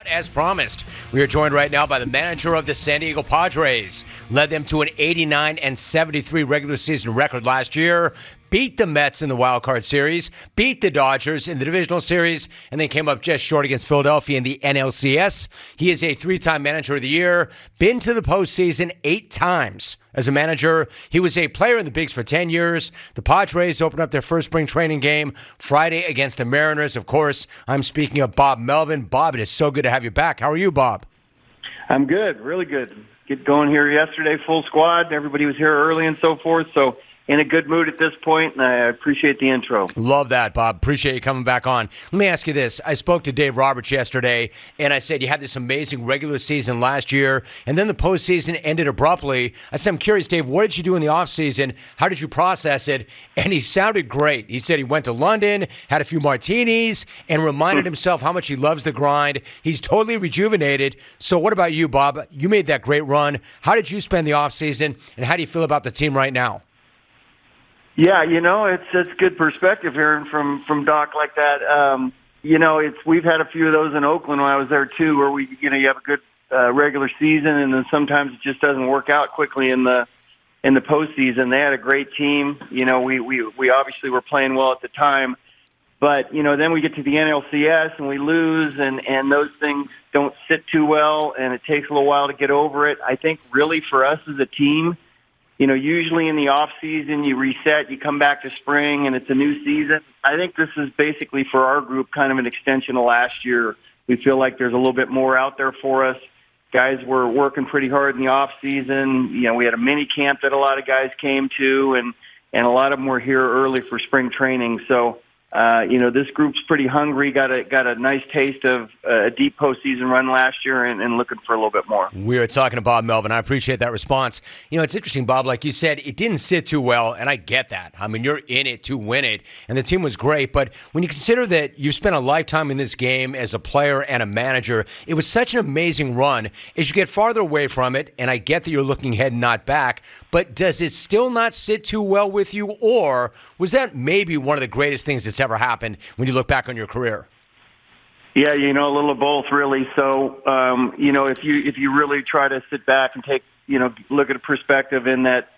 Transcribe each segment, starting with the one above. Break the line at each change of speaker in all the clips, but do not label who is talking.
as promised. We are joined right now by the manager of the San Diego Padres. Led them to an 89-73 regular season record last year. Beat the Mets in the wild card series, beat the Dodgers in the divisional series, and then came up just short against Philadelphia in the NLCS. He is a 3-time manager of the year, been to the postseason 8 times. As a manager, he was a player in the bigs for 10 years. The Padres opened up their first spring training game Friday against the Mariners. Of course, I'm speaking of Bob Melvin. Bob, it is so good to have you back. How are you, Bob?
I'm good, really good. Get going here yesterday, full squad. Everybody was here early and so forth, so in a good mood at this point, and I appreciate the intro.
Love that, Bob. Appreciate you coming back on. Let me ask you this. I spoke to Dave Roberts yesterday, and I said you had this amazing regular season last year, and then the postseason ended abruptly. I said, I'm curious, Dave, what did you do in the offseason? How did you process it? And he sounded great. He said he went to London, had a few martinis, and reminded himself how much he loves the grind. He's totally rejuvenated. So what about you, Bob? You made that great run. How did you spend the offseason, and how do you feel about the team right now?
Yeah, it's good perspective hearing from Doc like that. We've had a few of those in Oakland when I was there too, where you have a good regular season, and then sometimes it just doesn't work out quickly in the postseason. They had a great team. We obviously were playing well at the time, but then we get to the NLCS and we lose, and those things don't sit too well, and it takes a little while to get over it. I think really for us as a team, usually in the off season, you reset, you come back to spring, and it's a new season. I think this is basically for our group kind of an extension of last year. We feel like there's a little bit more out there for us. Guys were working pretty hard in the off season. We had a mini camp that a lot of guys came to, and a lot of them were here early for spring training. So, this group's pretty hungry. Got a nice taste of a deep postseason run last year, and looking for a little bit more.
We are talking to Bob Melvin. I appreciate that response. It's interesting, Bob. Like you said, it didn't sit too well, and I get that. I mean, you're in it to win it, and the team was great. But when you consider that you spent a lifetime in this game as a player and a manager, it was such an amazing run. As you get farther away from it, and I get that you're looking ahead, not back, but does it still not sit too well with you, or was that maybe one of the greatest things that's ever happened when you look back on your career?
Yeah, a little of both, really. So, if you really try to sit back and take, look at a perspective in that,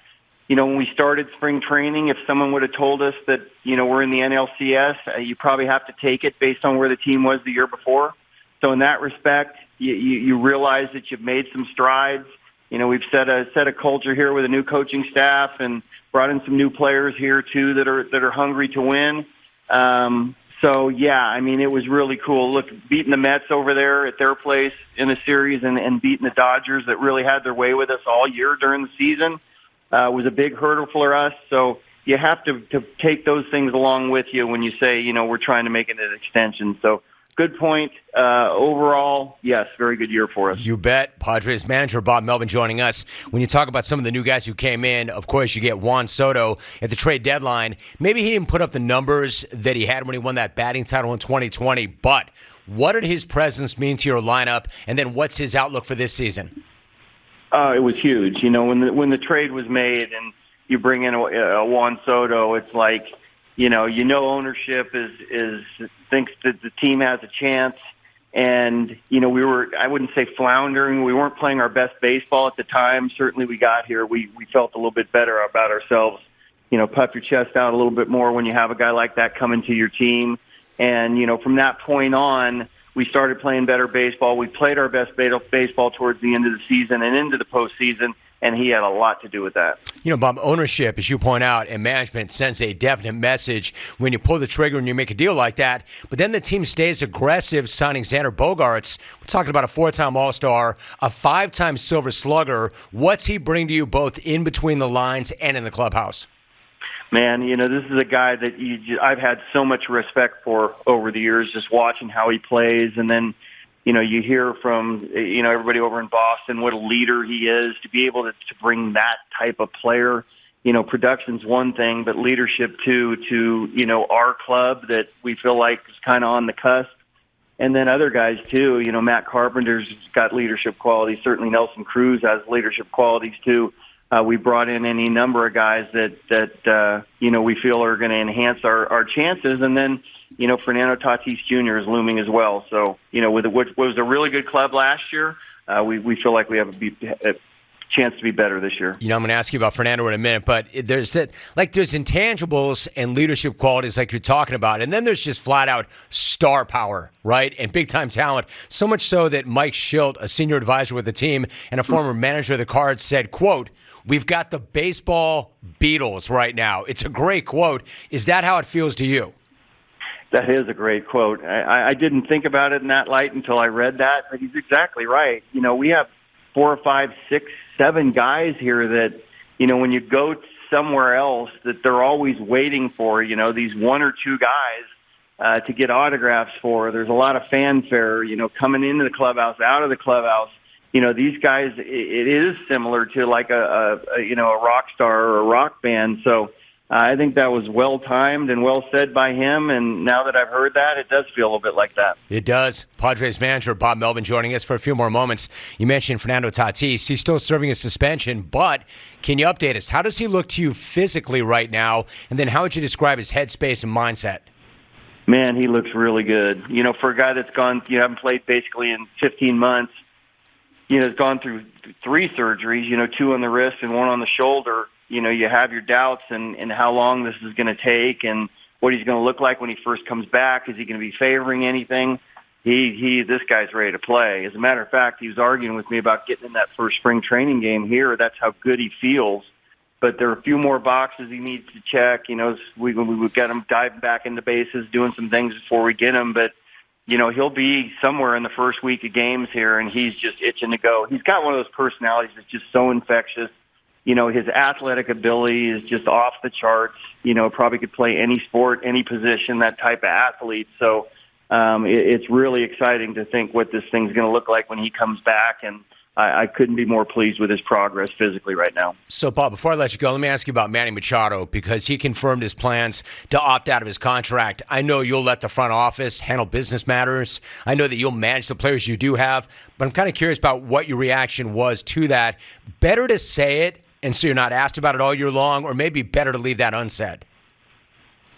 when we started spring training, if someone would have told us that, we're in the NLCS, you probably have to take it based on where the team was the year before. So in that respect, you realize that you've made some strides. We've set a culture here with a new coaching staff and brought in some new players here too that are hungry to win. It was really cool. Look, beating the Mets over there at their place in a series and beating the Dodgers that really had their way with us all year during the season was a big hurdle for us. So you have to take those things along with you when you say, we're trying to make it an extension. So good point. Overall, yes, very good year for us.
You bet. Padres manager Bob Melvin joining us. When you talk about some of the new guys who came in, of course, you get Juan Soto at the trade deadline. Maybe he didn't put up the numbers that he had when he won that batting title in 2020, but what did his presence mean to your lineup, and then what's his outlook for this season?
It was huge. When the trade was made and you bring in a Juan Soto, it's like, ownership is thinks that the team has a chance. And, we were, I wouldn't say floundering. We weren't playing our best baseball at the time. Certainly we got here. We felt a little bit better about ourselves. Puff your chest out a little bit more when you have a guy like that coming to your team. And, from that point on, we started playing better baseball. We played our best baseball towards the end of the season and into the postseason. And he had a lot to do with that.
Bob, ownership, as you point out, and management sends a definite message when you pull the trigger and you make a deal like that. But then the team stays aggressive, signing Xander Bogaerts. We're talking about a 4-time All-Star, a 5-time Silver Slugger. What's he bring to you both in between the lines and in the clubhouse?
Man, this is a guy that I've had so much respect for over the years, just watching how he plays. And then, you hear from, everybody over in Boston, what a leader he is, to be able to bring that type of player. Production's one thing, but leadership too, to, our club that we feel like is kind of on the cusp. And then other guys too, Matt Carpenter's got leadership qualities. Certainly Nelson Cruz has leadership qualities too. We brought in any number of guys that we feel are going to enhance our chances. And then, Fernando Tatis Jr. is looming as well. So, with what was a really good club last year, we feel like we have a chance to be better this year.
I'm going to ask you about Fernando in a minute, but there's intangibles and leadership qualities like you're talking about, and then there's just flat out star power, right? And big time talent. So much so that Mike Schilt, a senior advisor with the team and a former manager of the Cards, said, quote, "We've got the baseball Beatles right now." It's a great quote. Is that how it feels to you?
That is a great quote. I didn't think about it in that light until I read that, but he's exactly right. We have 4 or 5, 6, 7 guys here that, when you go somewhere else, that they're always waiting for, these 1 or 2 guys to get autographs for. There's a lot of fanfare, coming into the clubhouse, out of the clubhouse. These guys, it is similar to like a rock star or a rock band. So I think that was well timed and well said by him. And now that I've heard that, it does feel a little bit like that.
It does. Padres manager Bob Melvin joining us for a few more moments. You mentioned Fernando Tatis. He's still serving a suspension, but can you update us? How does he look to you physically right now? And then how would you describe his headspace and mindset?
Man, he looks really good. For a guy that's gone, haven't played basically in 15 months, has gone through 3 surgeries, 2 on the wrist and 1 on the shoulder. You have your doubts and how long this is going to take and what he's going to look like when he first comes back. Is he going to be favoring anything? This guy's ready to play. As a matter of fact, he was arguing with me about getting in that first spring training game here. That's how good he feels. But there are a few more boxes he needs to check. We've got him diving back into bases, doing some things before we get him. But, he'll be somewhere in the first week of games here, and he's just itching to go. He's got one of those personalities that's just so infectious. His athletic ability is just off the charts. Probably could play any sport, any position, that type of athlete. So it's really exciting to think what this thing's going to look like when he comes back. And I couldn't be more pleased with his progress physically right now.
So, Bob, before I let you go, let me ask you about Manny Machado, because he confirmed his plans to opt out of his contract. I know you'll let the front office handle business matters. I know that you'll manage the players you do have, but I'm kind of curious about what your reaction was to that. Better to say it and so you're not asked about it all year long, or maybe better to leave that unsaid?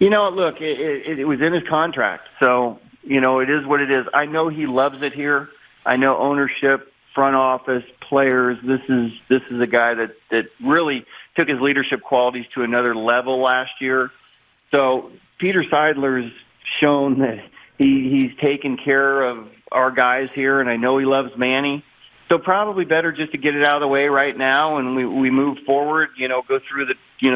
Look, it was in his contract, so, it is what it is. I know he loves it here. I know ownership, front office, players. This is a guy that really took his leadership qualities to another level last year. So Peter Seidler's shown that he's taken care of our guys here, and I know he loves Manny. So probably better just to get it out of the way right now, and we move forward. Go through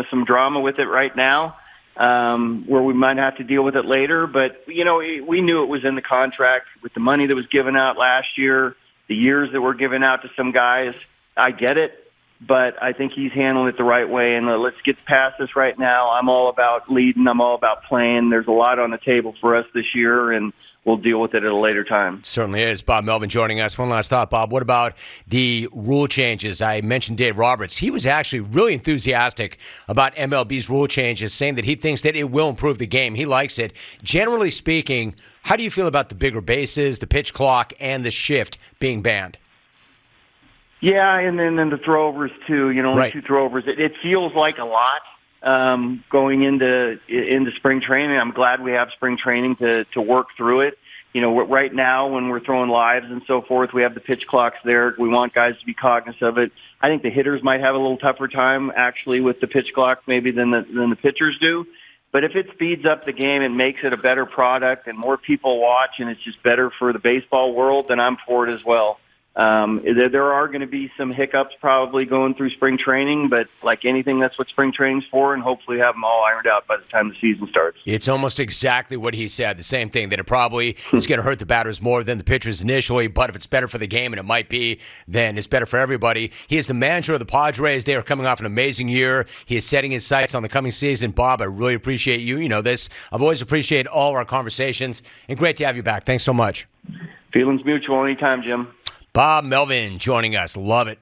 some drama with it right now, where we might have to deal with it later. But we knew it was in the contract with the money that was given out last year. The years that were given out to some guys, I get it, but I think he's handling it the right way. And let's get past this right now. I'm all about leading. I'm all about playing. There's a lot on the table for us this year, and we'll deal with it at a later time.
Certainly is. Bob Melvin joining us. One last thought, Bob. What about the rule changes? I mentioned Dave Roberts. He was actually really enthusiastic about MLB's rule changes, saying that he thinks that it will improve the game. He likes it. Generally speaking, how do you feel about the bigger bases, the pitch clock, and the shift being banned?
Yeah, and then the throwovers too.
Right.
2 throwovers. It feels like a lot going into spring training. I'm glad we have spring training to work through it. Right now when we're throwing lives and so forth, we have the pitch clocks there. We want guys to be cognizant of it. I think the hitters might have a little tougher time actually with the pitch clock maybe than the pitchers do. But if it speeds up the game and makes it a better product and more people watch and it's just better for the baseball world, then I'm for it as well. There are going to be some hiccups probably going through spring training, but like anything, that's what spring training's for, and hopefully have them all ironed out by the time the season starts.
It's almost exactly what he said, the same thing, that it probably is going to hurt the batters more than the pitchers initially, but if it's better for the game, and it might be, then it's better for everybody. He is the manager of the Padres. They are coming off an amazing year. He is setting his sights on the coming season. Bob, I really appreciate you. You know this. I've always appreciated all of our conversations, and great to have you back. Thanks so much.
Feelings mutual anytime, Jim.
Bob Melvin joining us. Love it.